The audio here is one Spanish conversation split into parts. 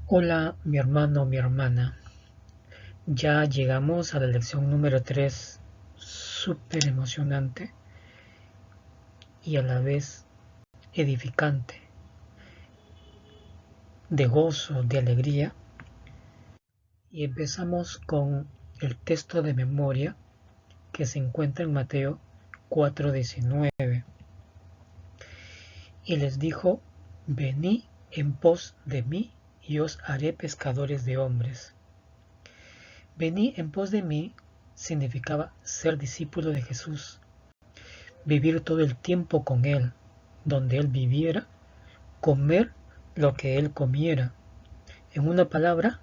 Hola, mi hermano, mi hermana. Ya llegamos a la lección número 3, súper emocionante y a la vez edificante, de gozo, de alegría. Y empezamos con el texto de memoria que se encuentra en Mateo 4:19. Y les dijo, venid en pos de mí y os haré pescadores de hombres. Venid en pos de mí significaba ser discípulo de Jesús, vivir todo el tiempo con Él, donde Él viviera, comer lo que Él comiera. En una palabra,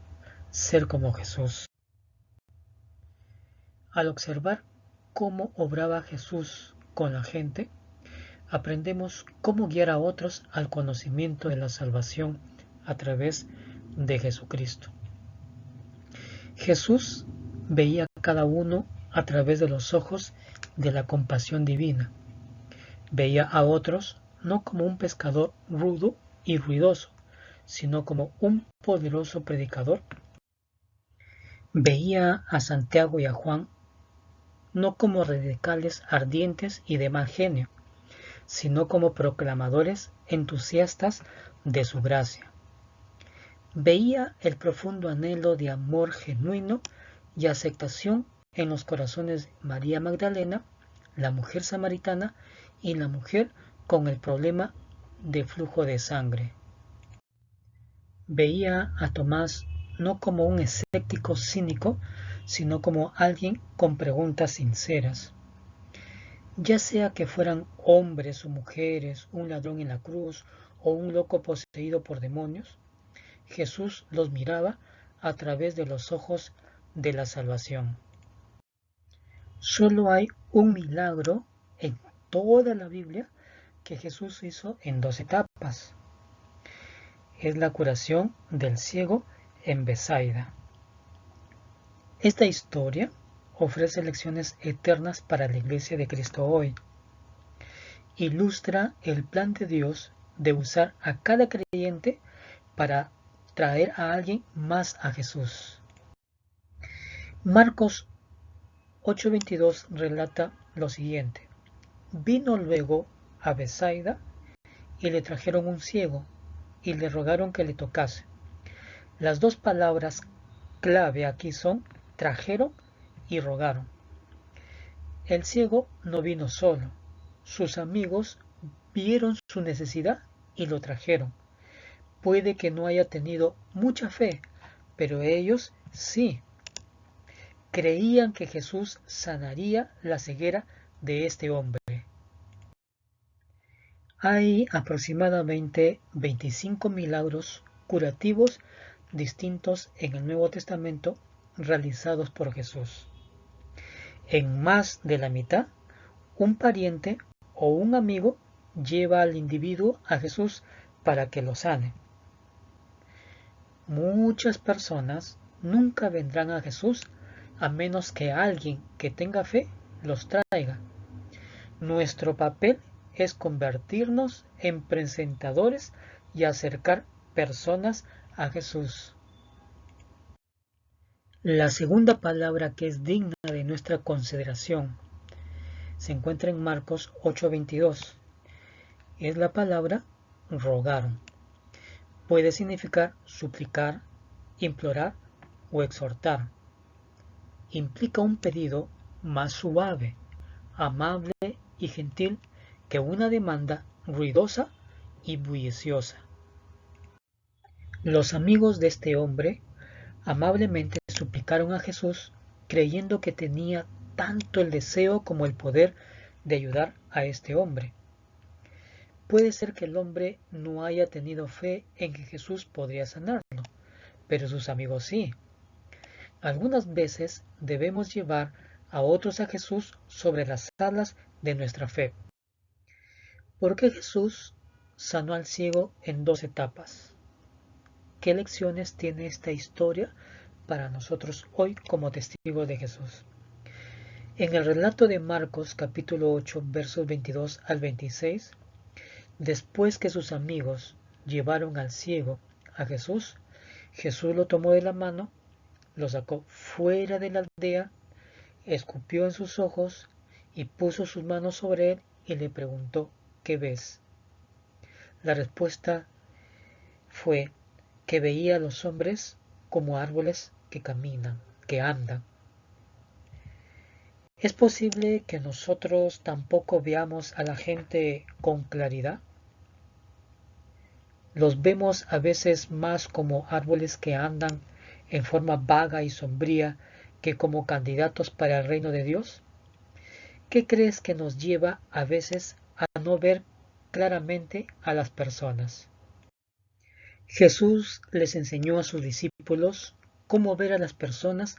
ser como Jesús. Al observar cómo obraba Jesús con la gente, aprendemos cómo guiar a otros al conocimiento de la salvación a través de Jesucristo. Jesús veía a cada uno a través de los ojos de la compasión divina. Veía a otros no como un pescador rudo y ruidoso, sino como un poderoso predicador. Veía a Santiago y a Juan no como radicales ardientes y de mal genio, sino como proclamadores entusiastas de su gracia. Veía el profundo anhelo de amor genuino y aceptación en los corazones de María Magdalena, la mujer samaritana y la mujer con el problema de flujo de sangre. Veía a Tomás no como un escéptico cínico, sino como alguien con preguntas sinceras. Ya sea que fueran hombres o mujeres, un ladrón en la cruz o un loco poseído por demonios, Jesús los miraba a través de los ojos de la salvación. Solo hay un milagro en toda la Biblia que Jesús hizo en dos etapas. Es la curación del ciego en Betsaida. Esta historia ofrece lecciones eternas para la Iglesia de Cristo hoy. Ilustra el plan de Dios de usar a cada creyente para traer a alguien más a Jesús. Marcos 8:22 relata lo siguiente. Vino luego a Betsaida y le trajeron un ciego y le rogaron que le tocase. Las dos palabras clave aquí son trajeron y rogaron. El ciego no vino solo. Sus amigos vieron su necesidad y lo trajeron. Puede que no haya tenido mucha fe, pero ellos sí. Creían que Jesús sanaría la ceguera de este hombre. Hay aproximadamente 25 milagros curativos distintos en el Nuevo Testamento realizados por Jesús. En más de la mitad, un pariente o un amigo lleva al individuo a Jesús para que lo sane. Muchas personas nunca vendrán a Jesús a menos que alguien que tenga fe los traiga. Nuestro papel es convertirnos en presentadores y acercar personas a Jesús. La segunda palabra que es digna de nuestra consideración se encuentra en Marcos 8:22. Es la palabra rogar. Puede significar suplicar, implorar o exhortar. Implica un pedido más suave, amable y gentil que una demanda ruidosa y bulliciosa. Los amigos de este hombre amablemente suplicaron a Jesús, creyendo que tenía tanto el deseo como el poder de ayudar a este hombre. Puede ser que el hombre no haya tenido fe en que Jesús podría sanarlo, pero sus amigos sí. Algunas veces debemos llevar a otros a Jesús sobre las alas de nuestra fe. ¿Por qué Jesús sanó al ciego en dos etapas? ¿Qué lecciones tiene esta historia para nosotros hoy como testigos de Jesús? En el relato de Marcos capítulo 8 versos 22 al 26, después que sus amigos llevaron al ciego a Jesús, Jesús lo tomó de la mano, lo sacó fuera de la aldea, escupió en sus ojos y puso sus manos sobre él y le preguntó: ¿qué ves? La respuesta fue que veía a los hombres como árboles que caminan, que andan. ¿Es posible que nosotros tampoco veamos a la gente con claridad? Los vemos a veces más como árboles que andan en forma vaga y sombría que como candidatos para el reino de Dios. ¿Qué crees que nos lleva a veces a no ver claramente a las personas? Jesús les enseñó a sus discípulos cómo ver a las personas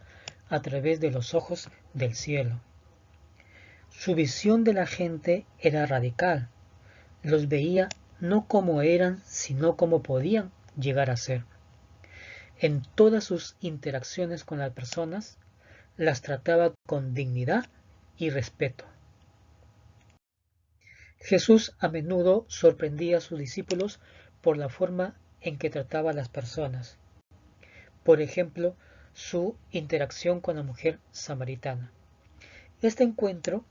a través de los ojos del cielo. Su visión de la gente era radical. Los veía no como eran, sino como podían llegar a ser. En todas sus interacciones con las personas, las trataba con dignidad y respeto. Jesús a menudo sorprendía a sus discípulos por la forma en que trataba a las personas. Por ejemplo, su interacción con la mujer samaritana. Este encuentro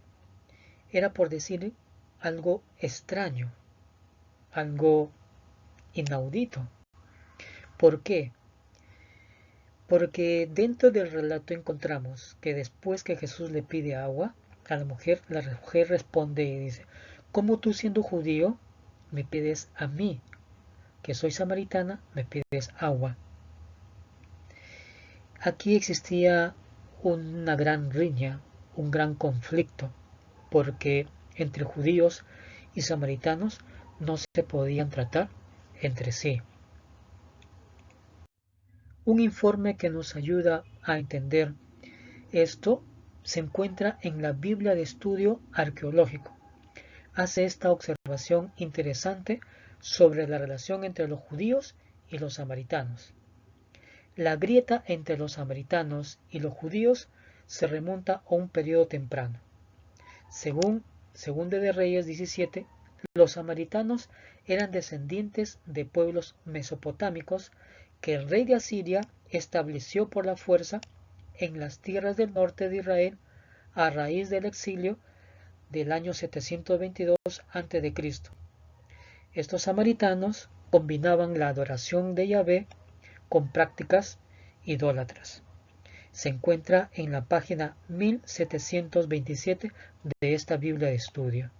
era, por decir, algo extraño, algo inaudito. ¿Por qué? Porque dentro del relato encontramos que después que Jesús le pide agua a la mujer responde y dice: ¿cómo tú, siendo judío, me pides a mí, que soy samaritana, me pides agua? Aquí existía una gran riña, un gran conflicto, porque entre judíos y samaritanos no se podían tratar entre sí. Un informe que nos ayuda a entender esto se encuentra en la Biblia de Estudio Arqueológico. Hace esta observación interesante sobre la relación entre los judíos y los samaritanos. La grieta entre los samaritanos y los judíos se remonta a un periodo temprano. Según de Reyes 17, los samaritanos eran descendientes de pueblos mesopotámicos que el rey de Asiria estableció por la fuerza en las tierras del norte de Israel a raíz del exilio del año 722 a.C. Estos samaritanos combinaban la adoración de Yahvé con prácticas idólatras. Se encuentra en la página 1727 de esta Biblia de estudio.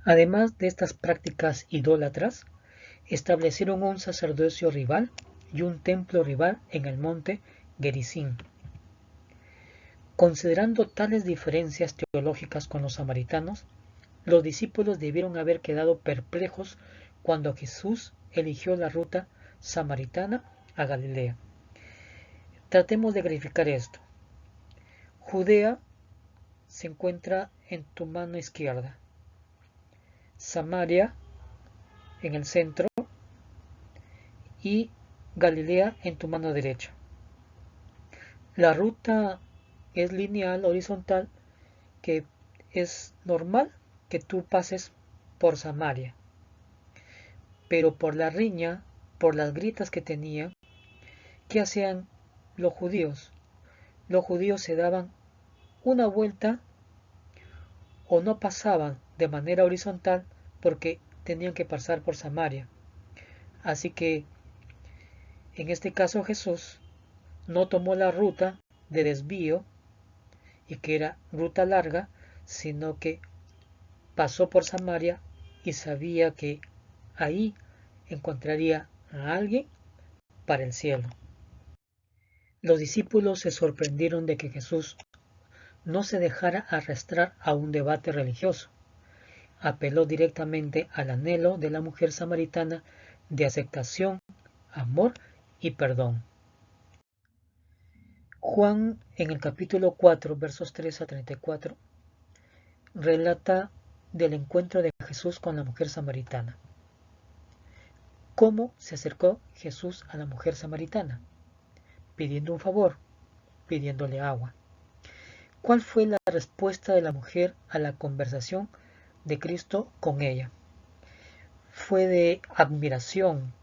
Además de estas prácticas idólatras, establecieron un sacerdocio rival y un templo rival en el monte Gerizim. Considerando tales diferencias teológicas con los samaritanos, los discípulos debieron haber quedado perplejos cuando Jesús eligió la ruta samaritana a Galilea. Tratemos de verificar esto. Judea se encuentra en tu mano izquierda, Samaria en el centro y Galilea en tu mano derecha. La ruta es lineal, horizontal, que es normal que tú pases por Samaria. Pero por la riña, por las grietas que tenía, ¿qué hacían los judíos? Los judíos se daban una vuelta o no pasaban de manera horizontal porque tenían que pasar por Samaria. Así que en este caso Jesús no tomó la ruta de desvío y que era ruta larga, sino que pasó por Samaria y sabía que ahí encontraría a alguien para el cielo. Los discípulos se sorprendieron de que Jesús no se dejara arrastrar a un debate religioso. Apeló directamente al anhelo de la mujer samaritana de aceptación, amor y perdón. Juan, en el capítulo 4, versos 3 a 34, relata del encuentro de Jesús con la mujer samaritana. ¿Cómo se acercó Jesús a la mujer samaritana? Pidiendo un favor, pidiéndole agua. ¿Cuál fue la respuesta de la mujer a la conversación de Cristo con ella? Fue de admiración,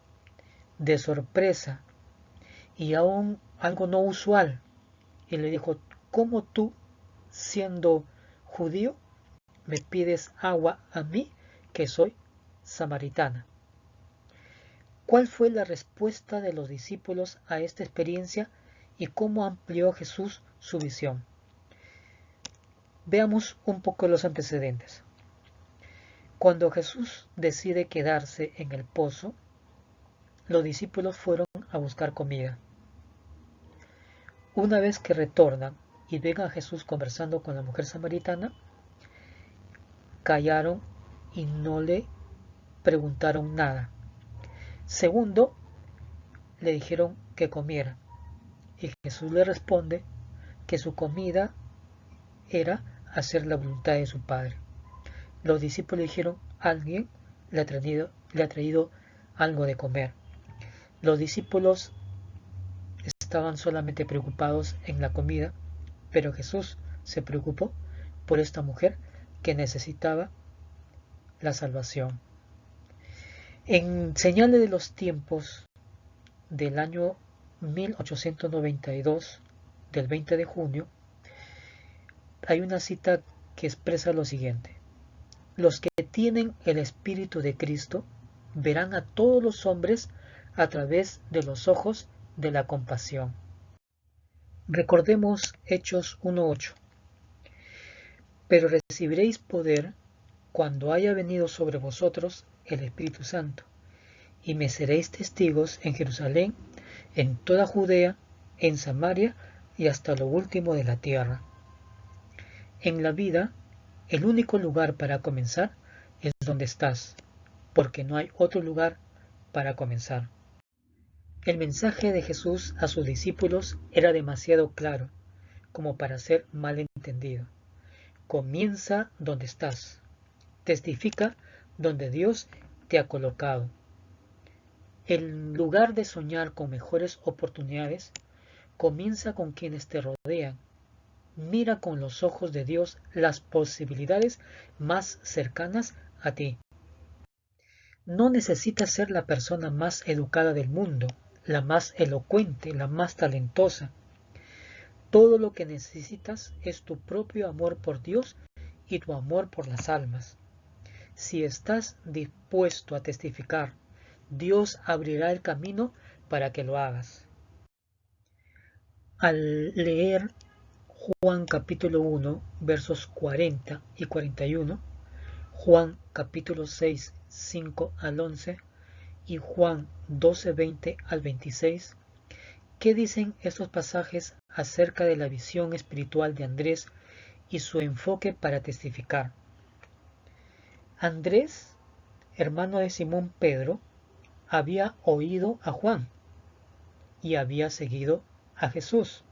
de sorpresa y aún algo no usual, y le dijo: ¿cómo tú, siendo judío, me pides agua a mí, que soy samaritana? ¿Cuál fue la respuesta de los discípulos a esta experiencia y cómo amplió Jesús su visión? Veamos un poco los antecedentes. Cuando Jesús decide quedarse en el pozo, los discípulos fueron a buscar comida. Una vez que retornan y ven a Jesús conversando con la mujer samaritana, callaron y no le preguntaron nada. Segundo, le dijeron que comiera. Y Jesús le responde que su comida era hacer la voluntad de su Padre. Los discípulos dijeron: alguien le ha traído algo de comer. Los discípulos estaban solamente preocupados en la comida, pero Jesús se preocupó por esta mujer que necesitaba la salvación. En señales de los tiempos del año 1892, del 20 de junio, hay una cita que expresa lo siguiente: los que tienen el Espíritu de Cristo verán a todos los hombres a través de los ojos de la compasión. Recordemos Hechos 1:8. Pero recibiréis poder cuando haya venido sobre vosotros el Espíritu Santo, y me seréis testigos en Jerusalén, en toda Judea, en Samaria y hasta lo último de la tierra. En la vida, el único lugar para comenzar es donde estás, porque no hay otro lugar para comenzar. El mensaje de Jesús a sus discípulos era demasiado claro como para ser mal entendido. Comienza donde estás. Testifica donde Dios te ha colocado. En lugar de soñar con mejores oportunidades, comienza con quienes te rodean. Mira con los ojos de Dios las posibilidades más cercanas a ti. No necesitas ser la persona más educada del mundo, la más elocuente, la más talentosa. Todo lo que necesitas es tu propio amor por Dios y tu amor por las almas. Si estás dispuesto a testificar, Dios abrirá el camino para que lo hagas. Al leer Juan capítulo 1, versos 40 y 41, Juan capítulo 6, 5 al 11 y Juan 12, 20 al 26, ¿qué dicen estos pasajes acerca de la visión espiritual de Andrés y su enfoque para testificar? Andrés, hermano de Simón Pedro, había oído a Juan y había seguido a Jesús.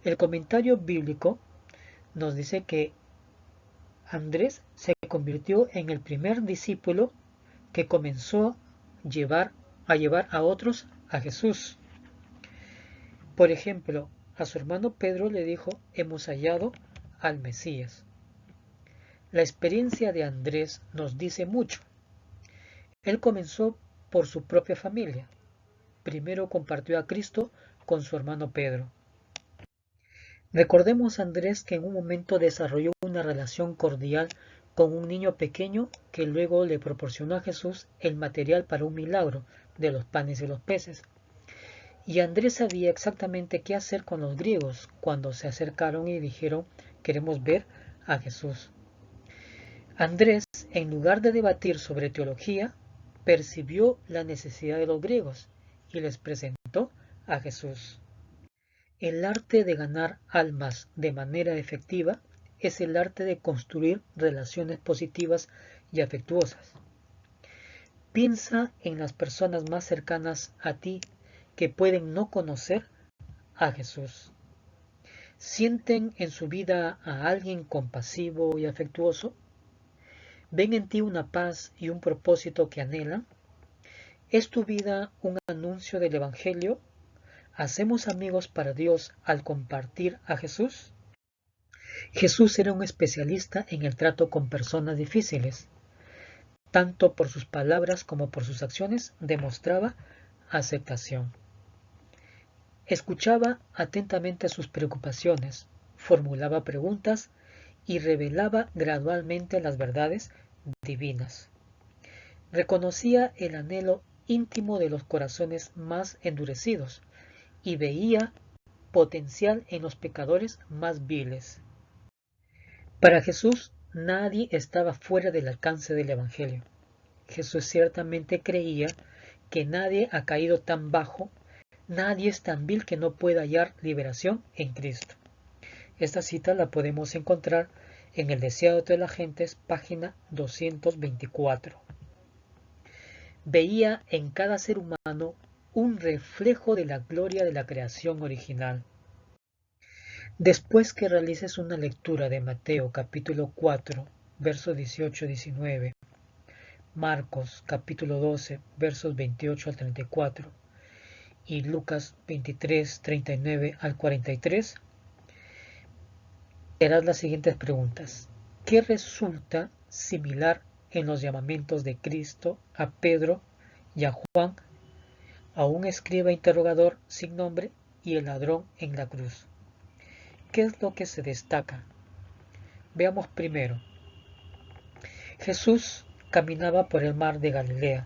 El comentario bíblico nos dice que Andrés se convirtió en el primer discípulo que comenzó a llevar a otros a Jesús. Por ejemplo, a su hermano Pedro le dijo: hemos hallado al Mesías. La experiencia de Andrés nos dice mucho. Él comenzó por su propia familia. Primero compartió a Cristo con su hermano Pedro. Recordemos a Andrés, que en un momento desarrolló una relación cordial con un niño pequeño que luego le proporcionó a Jesús el material para un milagro de los panes y los peces. Y Andrés sabía exactamente qué hacer con los griegos cuando se acercaron y dijeron: queremos ver a Jesús. Andrés, en lugar de debatir sobre teología, percibió la necesidad de los griegos y les presentó a Jesús. El arte de ganar almas de manera efectiva es el arte de construir relaciones positivas y afectuosas. Piensa en las personas más cercanas a ti que pueden no conocer a Jesús. ¿Sienten en su vida a alguien compasivo y afectuoso? ¿Ven en ti una paz y un propósito que anhelan? ¿Es tu vida un anuncio del Evangelio? ¿Hacemos amigos para Dios al compartir a Jesús? Jesús era un especialista en el trato con personas difíciles. Tanto por sus palabras como por sus acciones demostraba aceptación. Escuchaba atentamente sus preocupaciones, formulaba preguntas y revelaba gradualmente las verdades divinas. Reconocía el anhelo íntimo de los corazones más endurecidos y veía potencial en los pecadores más viles. Para Jesús, nadie estaba fuera del alcance del Evangelio. Jesús ciertamente creía que nadie ha caído tan bajo, nadie es tan vil que no pueda hallar liberación en Cristo. Esta cita la podemos encontrar en El Deseado de las Gentes, página 224. Veía en cada ser humano un reflejo de la gloria de la creación original. Después que realices una lectura de Mateo capítulo 4, versos 18-19, Marcos capítulo 12, versos 28 al 34 y Lucas 23, 39 al 43, harás las siguientes preguntas. ¿Qué resulta similar en los llamamientos de Cristo a Pedro y a Juan, a un escriba interrogador sin nombre y el ladrón en la cruz? ¿Qué es lo que se destaca? Veamos primero. Jesús caminaba por el mar de Galilea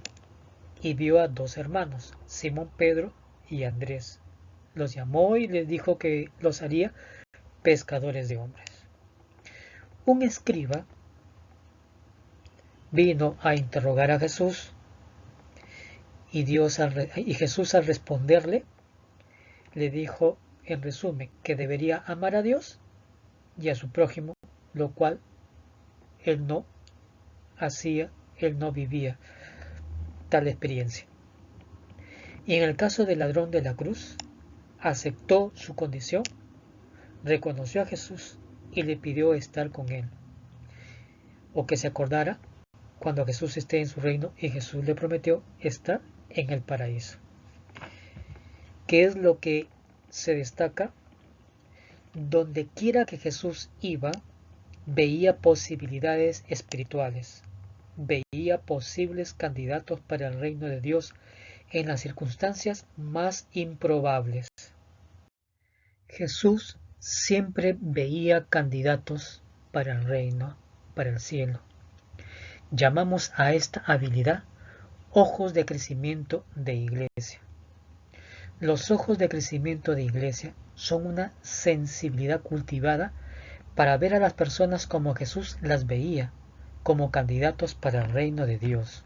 y vio a dos hermanos, Simón Pedro y Andrés. Los llamó y les dijo que los haría pescadores de hombres. Un escriba vino a interrogar a Jesús y Jesús al responderle le dijo en resumen que debería amar a Dios y a su prójimo, lo cual él no hacía, él no vivía tal experiencia. Y en el caso del ladrón de la cruz, aceptó su condición, reconoció a Jesús y le pidió estar con él, o que se acordara cuando Jesús esté en su reino, y Jesús le prometió estar en el paraíso. ¿Qué es lo que se destaca? Donde quiera que Jesús iba, veía posibilidades espirituales, veía posibles candidatos para el reino de Dios en las circunstancias más improbables. Jesús siempre veía candidatos para el reino, para el cielo. Llamamos a esta habilidad ojos de crecimiento de iglesia. Los ojos de crecimiento de iglesia son una sensibilidad cultivada para ver a las personas como Jesús las veía, como candidatos para el reino de Dios.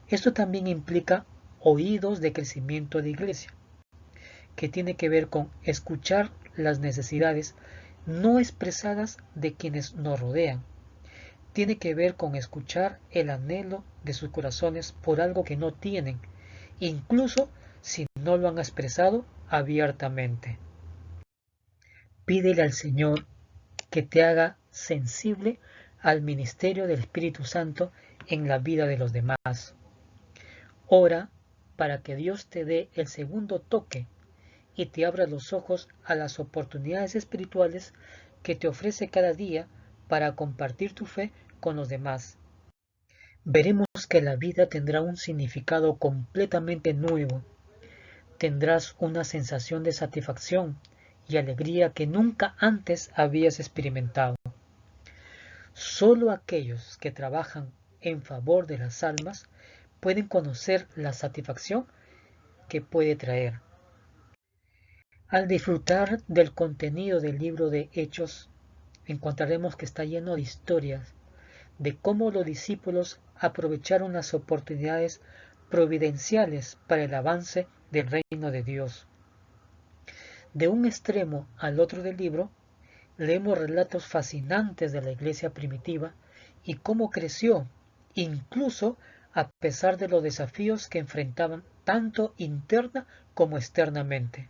Esto también implica oídos de crecimiento de iglesia, que tiene que ver con escuchar las necesidades no expresadas de quienes nos rodean. Tiene que ver con escuchar el anhelo de sus corazones por algo que no tienen, incluso si no lo han expresado abiertamente. Pídele al Señor que te haga sensible al ministerio del Espíritu Santo en la vida de los demás. Ora para que Dios te dé el segundo toque y te abra los ojos a las oportunidades espirituales que te ofrece cada día para compartir tu fe con los demás. Veremos que la vida tendrá un significado completamente nuevo. Tendrás una sensación de satisfacción y alegría que nunca antes habías experimentado. Solo aquellos que trabajan en favor de las almas pueden conocer la satisfacción que puede traer. Al disfrutar del contenido del libro de Hechos, encontraremos que está lleno de historias de cómo los discípulos aprovecharon las oportunidades providenciales para el avance del reino de Dios. De un extremo al otro del libro, leemos relatos fascinantes de la iglesia primitiva y cómo creció, incluso a pesar de los desafíos que enfrentaban tanto interna como externamente.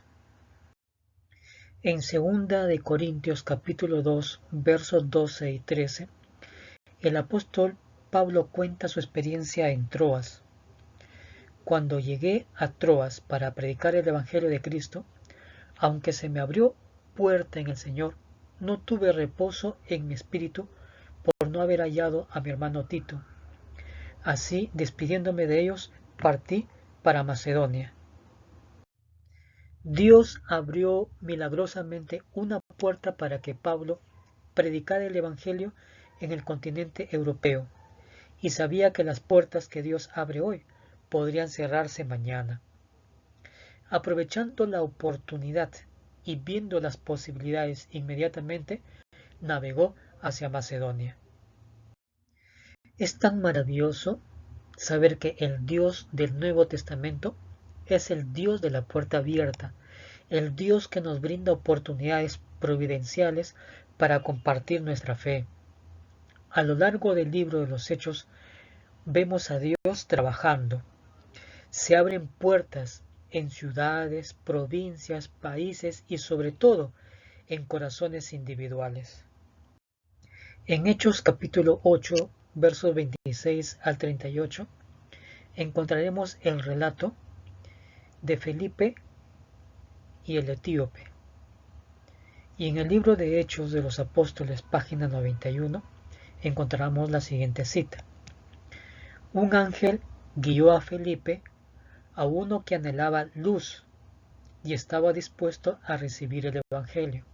En 2 de Corintios capítulo 2, versos 12 y 13, el apóstol Pablo cuenta su experiencia en Troas. Cuando llegué a Troas para predicar el Evangelio de Cristo, aunque se me abrió puerta en el Señor, no tuve reposo en mi espíritu por no haber hallado a mi hermano Tito. Así, despidiéndome de ellos, partí para Macedonia. Dios abrió milagrosamente una puerta para que Pablo predicara el Evangelio en el continente europeo, y sabía que las puertas que Dios abre hoy podrían cerrarse mañana. Aprovechando la oportunidad y viendo las posibilidades inmediatamente, navegó hacia Macedonia. Es tan maravilloso saber que el Dios del Nuevo Testamento es el Dios de la puerta abierta, el Dios que nos brinda oportunidades providenciales para compartir nuestra fe. A lo largo del libro de los Hechos vemos a Dios trabajando. Se abren puertas en ciudades, provincias, países y sobre todo en corazones individuales. En Hechos capítulo 8, versos 26 al 38, encontraremos el relato de Felipe y el etíope. Y en el libro de Hechos de los Apóstoles, página 91, encontramos la siguiente cita. Un ángel guió a Felipe a uno que anhelaba luz y estaba dispuesto a recibir el Evangelio.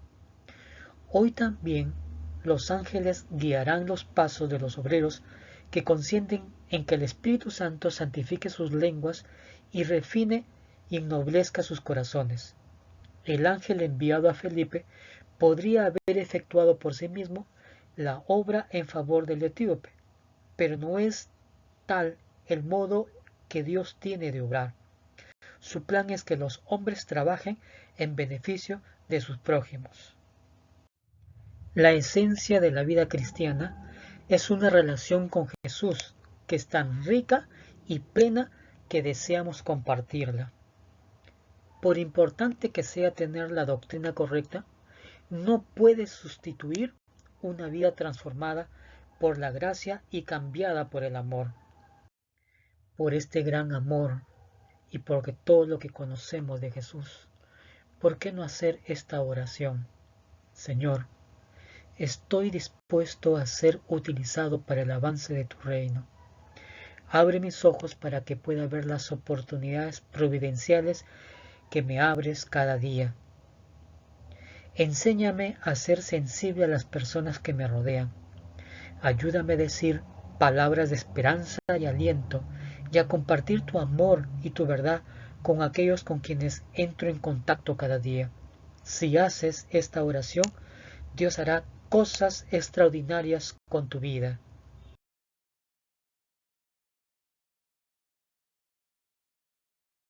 Hoy también los ángeles guiarán los pasos de los obreros que consienten en que el Espíritu Santo santifique sus lenguas y refine y ennoblezca sus corazones. El ángel enviado a Felipe podría haber efectuado por sí mismo la obra en favor del etíope, pero no es tal el modo que Dios tiene de obrar. Su plan es que los hombres trabajen en beneficio de sus prójimos. La esencia de la vida cristiana es una relación con Jesús que es tan rica y plena que deseamos compartirla. Por importante que sea tener la doctrina correcta, no puede sustituir una vida transformada por la gracia y cambiada por el amor. Por este gran amor y porque todo lo que conocemos de Jesús, ¿por qué no hacer esta oración? Señor, estoy dispuesto a ser utilizado para el avance de tu reino. Abre mis ojos para que pueda ver las oportunidades providenciales que me abres cada día. Enséñame a ser sensible a las personas que me rodean. Ayúdame a decir palabras de esperanza y aliento y a compartir tu amor y tu verdad con aquellos con quienes entro en contacto cada día. Si haces esta oración, Dios hará cosas extraordinarias con tu vida.